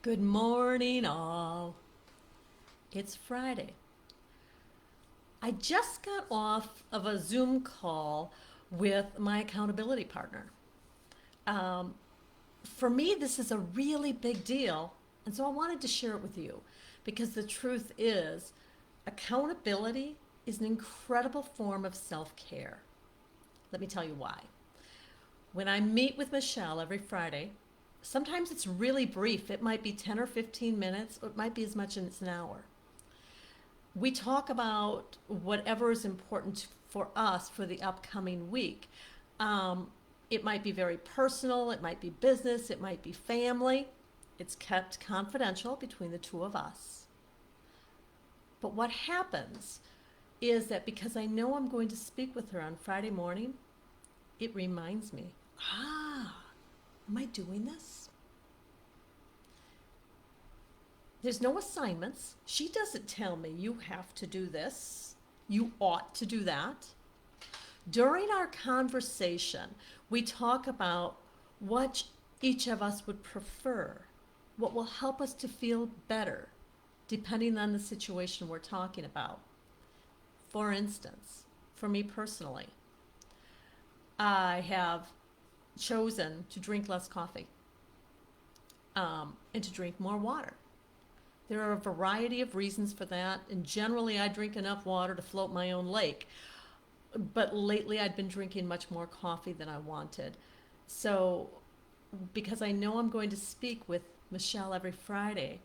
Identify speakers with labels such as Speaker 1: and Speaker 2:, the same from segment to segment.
Speaker 1: Good morning, all. It's Friday. I just got off of a Zoom call with my accountability partner. Um, for me, this is a really big deal, and so I wanted to share it with you because the truth is, accountability is an incredible form of self care. Let me tell you why. When I meet with Michelle every Friday, sometimes it's really brief. It might be 10 or 15 minutes, or it might be as much as an hour. We talk about whatever is important for us for the upcoming week. Um, it might be very personal, it might be business, it might be family. It's kept confidential between the two of us. But what happens is that because I know I'm going to speak with her on Friday morning, it reminds me, am I doing this? There's no assignments. She doesn't tell me you have to do this. You ought to do that. During our conversation, we talk about what each of us would prefer, what will help us to feel better, depending on the situation we're talking about. For instance, for me personally, I have chosen to drink less coffee and to drink more water. There are a variety of reasons for that, and generally I drink enough water to float my own lake. But lately I'd been drinking much more coffee than I wanted. So, because I know I'm going to speak with Michelle every Friday,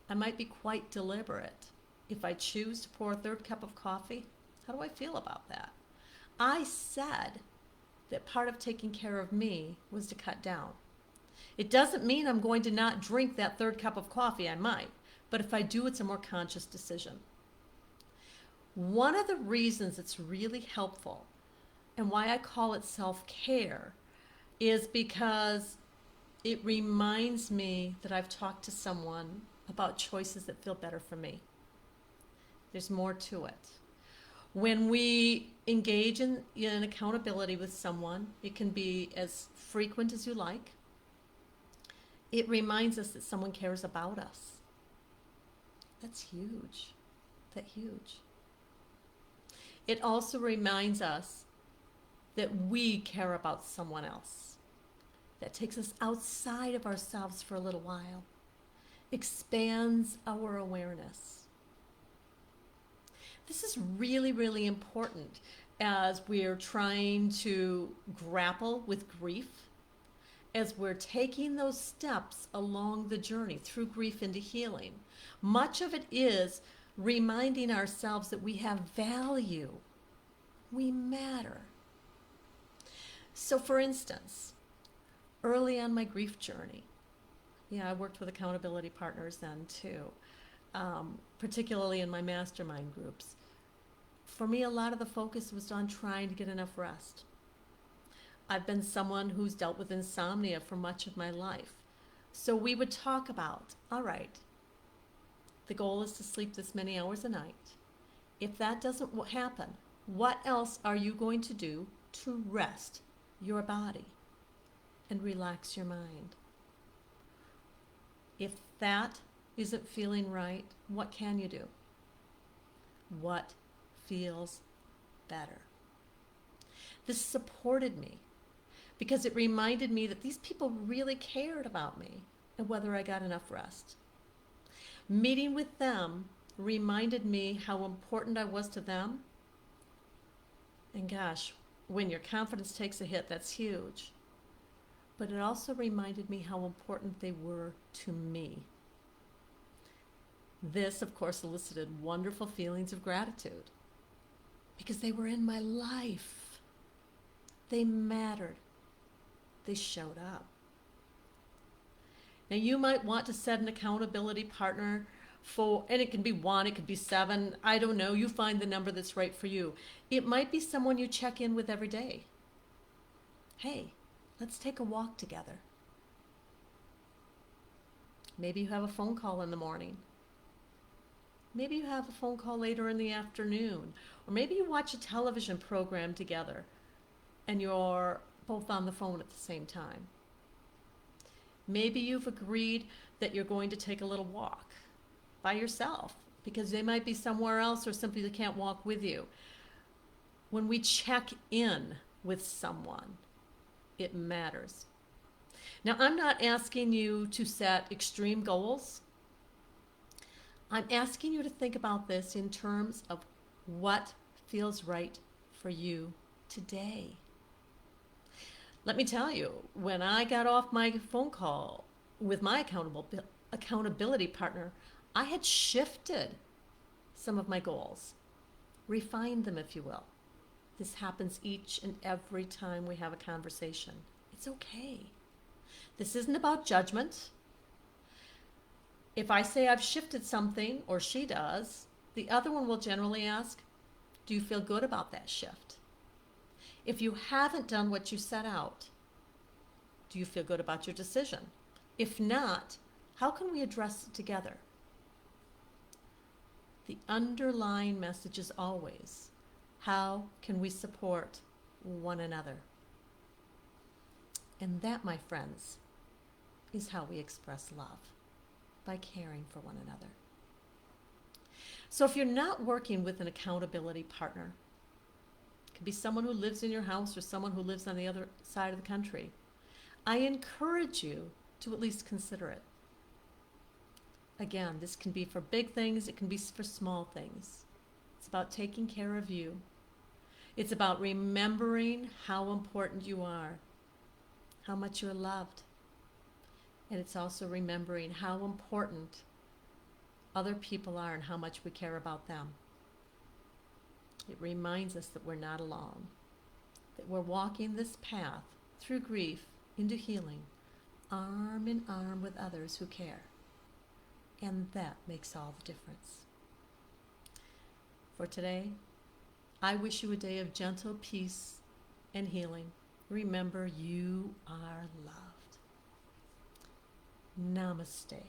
Speaker 1: I might be quite deliberate. If I choose to pour a third cup of coffee, how do I feel about that? I said that part of taking care of me was to cut down. It doesn't mean I'm going to not drink that third cup of coffee, I might, but if I do, it's a more conscious decision. One of the reasons it's really helpful and why I call it self care is because it reminds me that I've talked to someone about choices that feel better for me. There's more to it. When we engage in accountability with someone, it can be as frequent as you like. It reminds us that someone cares about us. That's huge. That huge. It also reminds us that we care about someone else. That takes us outside of ourselves for a little while, expands our awareness. This is really, really important as we're trying to grapple with grief, as we're taking those steps along the journey through grief into healing. Much of it is reminding ourselves that we have value, we matter. So, for instance, early on my grief journey, I worked with accountability partners then too, particularly in my mastermind groups. For me, a lot of the focus was on trying to get enough rest. I've been someone who's dealt with insomnia for much of my life. So we would talk about, all right, the goal is to sleep this many hours a night. If that doesn't happen, what else are you going to do to rest your body and relax your mind? If that isn't feeling right, what can you do? What feels better? This supported me because it reminded me that these people really cared about me and whether I got enough rest. Meeting with them reminded me how important I was to them. And gosh, when your confidence takes a hit, that's huge. But it also reminded me how important they were to me. This, of course, elicited wonderful feelings of gratitude because they were in my life. They mattered. They showed up. Now, you might want to set an accountability partner for, and it can be one, it could be seven, I don't know. You find the number that's right for you. It might be someone you check in with every day. Hey, let's take a walk together. Maybe you have a phone call in the morning. Maybe you have a phone call later in the afternoon. Or maybe you watch a television program together and you're both on the phone at the same time. Maybe you've agreed that you're going to take a little walk by yourself because they might be somewhere else or simply they can't walk with you. When we check in with someone, it matters. Now, I'm not asking you to set extreme goals. I'm asking you to think about this in terms of what feels right for you today. Let me tell you, when I got off my phone call with my accountability partner, I had shifted some of my goals, refined them, if you will. This happens each and every time we have a conversation. It's okay. This isn't about judgment. If I say I've shifted something, or she does, the other one will generally ask, do you feel good about that shift? If you haven't done what you set out, do you feel good about your decision? If not, how can we address it together? The underlying message is always, how can we support one another? And that, my friends, is how we express love, by caring for one another. So if you're not working with an accountability partner, it could be someone who lives in your house or someone who lives on the other side of the country, I encourage you to at least consider it. Again, this can be for big things, it can be for small things. It's about taking care of you. It's about remembering how important you are, how much you're loved. And it's also remembering how important other people are and how much we care about them. It reminds us that we're not alone, that we're walking this path through grief into healing, arm in arm with others who care. And that makes all the difference. For today, I wish you a day of gentle peace and healing. Remember, you are loved. Namaste.